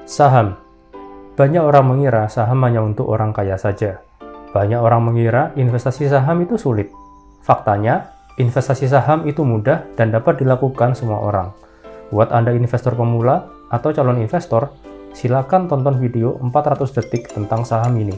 Saham. Banyak orang mengira saham hanya untuk orang kaya saja. Banyak orang mengira investasi saham itu sulit. Faktanya, investasi saham itu mudah dan dapat dilakukan semua orang. Buat Anda investor pemula atau calon investor, silakan tonton video 400 detik tentang saham ini.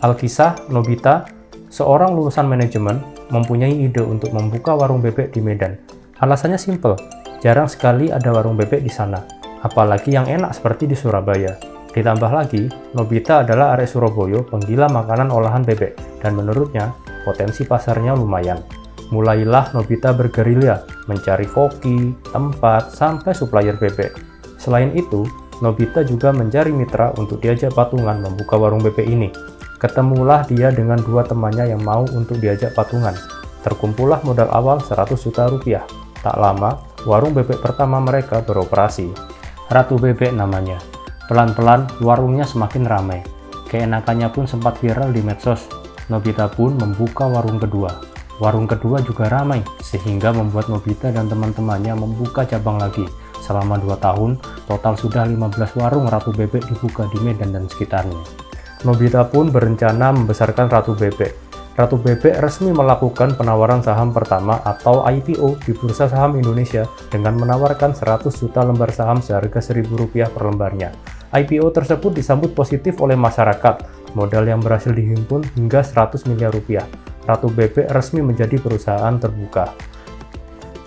Alkisah Nobita, seorang lulusan manajemen, mempunyai ide untuk membuka warung bebek di Medan. Alasannya simpel, jarang sekali ada warung bebek di sana, apalagi yang enak seperti di Surabaya. Ditambah lagi, Nobita adalah arek Surabaya penggila makanan olahan bebek, dan menurutnya, potensi pasarnya lumayan. Mulailah Nobita bergerilya, mencari koki, tempat, sampai supplier bebek. Selain itu, Nobita juga mencari mitra untuk diajak patungan membuka warung bebek ini. Ketemulah dia dengan dua temannya yang mau untuk diajak patungan. Terkumpullah modal awal 100 juta rupiah. Tak lama, warung bebek pertama mereka beroperasi. Ratu Bebek namanya. Pelan-pelan, warungnya semakin ramai. Keenakannya pun sempat viral di medsos. Nobita pun membuka warung kedua. Warung kedua juga ramai, sehingga membuat Nobita dan teman-temannya membuka cabang lagi. Selama 2 tahun, total sudah 15 warung Ratu Bebek dibuka di Medan dan sekitarnya. Nobita pun berencana membesarkan Ratu Bebek. Ratu Bebek resmi melakukan penawaran saham pertama atau IPO di Bursa Saham Indonesia dengan menawarkan 100 juta lembar saham seharga Rp1.000 per lembarnya. IPO tersebut disambut positif oleh masyarakat. Modal yang berhasil dihimpun hingga 100 miliar rupiah. Ratu Bebek resmi menjadi perusahaan terbuka.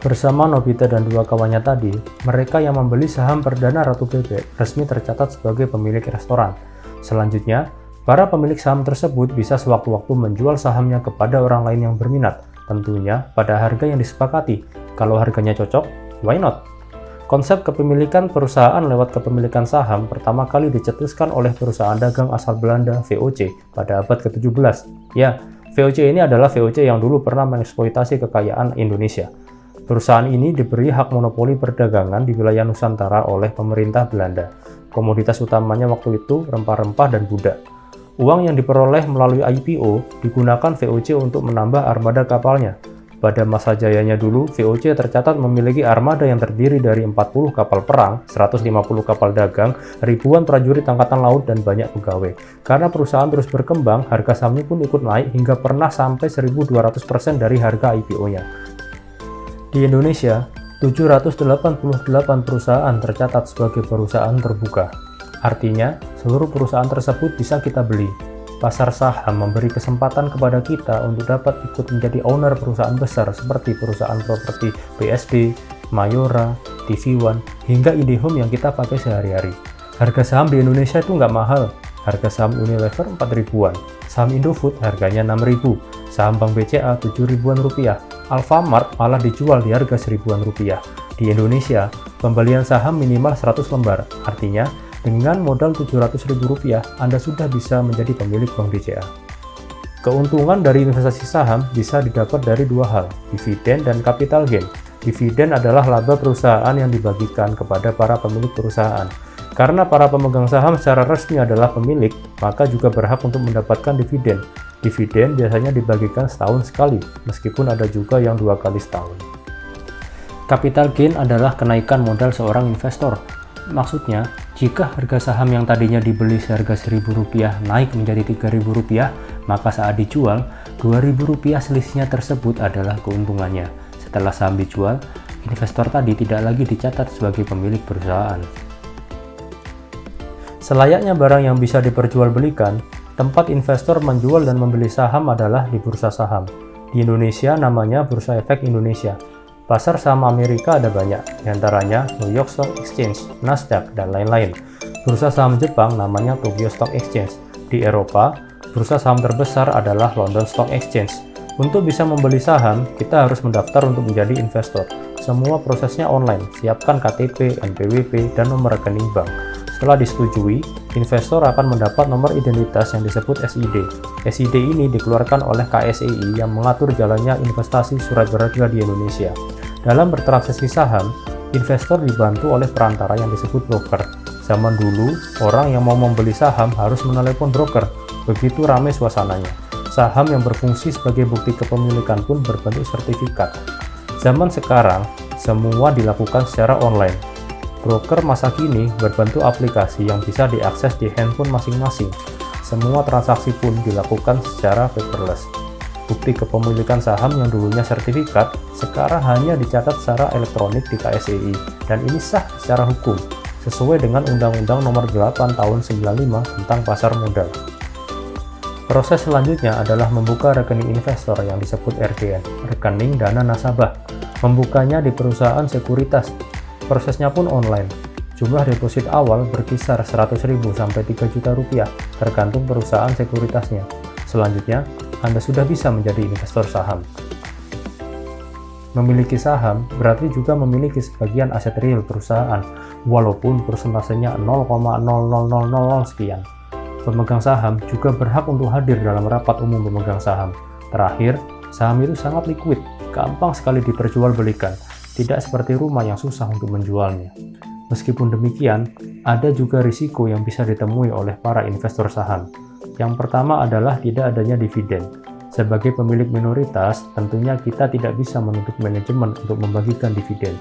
Bersama Nobita dan dua kawannya tadi, mereka yang membeli saham perdana Ratu Bebek resmi tercatat sebagai pemilik restoran. Selanjutnya, para pemilik saham tersebut bisa sewaktu-waktu menjual sahamnya kepada orang lain yang berminat, tentunya pada harga yang disepakati. Kalau harganya cocok, why not? Konsep kepemilikan perusahaan lewat kepemilikan saham pertama kali dicetuskan oleh perusahaan dagang asal Belanda VOC pada abad ke-17. Ya, VOC ini adalah VOC yang dulu pernah mengeksploitasi kekayaan Indonesia. Perusahaan ini diberi hak monopoli perdagangan di wilayah Nusantara oleh pemerintah Belanda. Komoditas utamanya waktu itu rempah-rempah dan budak. Uang yang diperoleh melalui IPO digunakan VOC untuk menambah armada kapalnya. Pada masa jayanya dulu, VOC tercatat memiliki armada yang terdiri dari 40 kapal perang, 150 kapal dagang, ribuan prajurit angkatan laut, dan banyak pegawai. Karena perusahaan terus berkembang, harga sahamnya pun ikut naik hingga pernah sampai 1.200% dari harga IPO-nya. Di Indonesia, 788 perusahaan tercatat sebagai perusahaan terbuka. Artinya, seluruh perusahaan tersebut bisa kita beli. Pasar saham memberi kesempatan kepada kita untuk dapat ikut menjadi owner perusahaan besar seperti perusahaan properti BSD, Mayora, TV One, hingga IndiHome yang kita pakai sehari-hari. Harga saham di Indonesia itu nggak mahal. Harga saham Unilever 4 ribuan, saham Indofood harganya 6 ribu, saham Bank BCA 7 ribuan rupiah, Alfamart malah dijual di harga 1.000-an rupiah. Di Indonesia, pembelian saham minimal 100 lembar, artinya dengan modal Rp700.000, Anda sudah bisa menjadi pemilik Bank BCA. Keuntungan dari investasi saham bisa didapat dari dua hal, dividen dan capital gain. Dividen adalah laba perusahaan yang dibagikan kepada para pemilik perusahaan. Karena para pemegang saham secara resmi adalah pemilik, maka juga berhak untuk mendapatkan dividen. Dividen biasanya dibagikan setahun sekali, meskipun ada juga yang 2 kali setahun. Capital gain adalah kenaikan modal seorang investor. Maksudnya, jika harga saham yang tadinya dibeli seharga Rp1.000 naik menjadi Rp3.000, maka saat dijual, Rp2.000 selisihnya tersebut adalah keuntungannya. Setelah saham dijual, investor tadi tidak lagi dicatat sebagai pemilik perusahaan. Selayaknya barang yang bisa diperjualbelikan, tempat investor menjual dan membeli saham adalah di bursa saham. Di Indonesia namanya Bursa Efek Indonesia. Pasar saham Amerika ada banyak, diantaranya New York Stock Exchange, Nasdaq, dan lain-lain. Bursa saham Jepang namanya Tokyo Stock Exchange. Di Eropa, bursa saham terbesar adalah London Stock Exchange. Untuk bisa membeli saham, kita harus mendaftar untuk menjadi investor. Semua prosesnya online, siapkan KTP, NPWP, dan nomor rekening bank. Setelah disetujui, investor akan mendapat nomor identitas yang disebut SID. SID ini dikeluarkan oleh KSEI yang mengatur jalannya investasi surat berharga di Indonesia. Dalam bertransaksi saham, investor dibantu oleh perantara yang disebut broker. Zaman dulu, orang yang mau membeli saham harus menelepon broker. Begitu ramai suasananya. Saham yang berfungsi sebagai bukti kepemilikan pun berbentuk sertifikat. Zaman sekarang, semua dilakukan secara online. Broker masa kini berbentuk aplikasi yang bisa diakses di handphone masing-masing. Semua transaksi pun dilakukan secara paperless. Bukti kepemilikan saham yang dulunya sertifikat, sekarang hanya dicatat secara elektronik di KSEI, dan ini sah secara hukum, sesuai dengan Undang-Undang Nomor 8 Tahun 95 tentang Pasar Modal. Proses selanjutnya adalah membuka rekening investor yang disebut RDN, rekening dana nasabah. Membukanya di perusahaan sekuritas. Prosesnya pun online. Jumlah deposit awal berkisar 100.000 sampai 3 juta rupiah, tergantung perusahaan sekuritasnya. Selanjutnya, Anda sudah bisa menjadi investor saham. Memiliki saham berarti juga memiliki sebagian aset real perusahaan, walaupun persentasenya 0,0000 sekian. Pemegang saham juga berhak untuk hadir dalam rapat umum pemegang saham. Terakhir, saham itu sangat liquid, gampang sekali diperjualbelikan, tidak seperti rumah yang susah untuk menjualnya. Meskipun demikian, ada juga risiko yang bisa ditemui oleh para investor saham. Yang pertama adalah tidak adanya dividen. Sebagai pemilik minoritas, tentunya kita tidak bisa menuntut manajemen untuk membagikan dividen.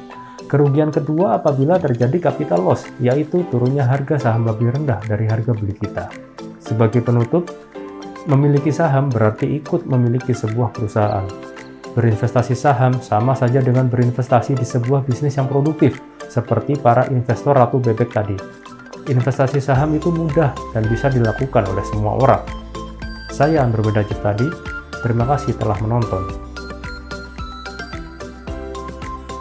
Kerugian kedua apabila terjadi capital loss, yaitu turunnya harga saham lebih rendah dari harga beli kita. Sebagai penutup, memiliki saham berarti ikut memiliki sebuah perusahaan. Berinvestasi saham sama saja dengan berinvestasi di sebuah bisnis yang produktif, seperti para investor ratu bebek tadi. Investasi saham itu mudah dan bisa dilakukan oleh semua orang. Saya Andromeda Ciptadi, terima kasih telah menonton.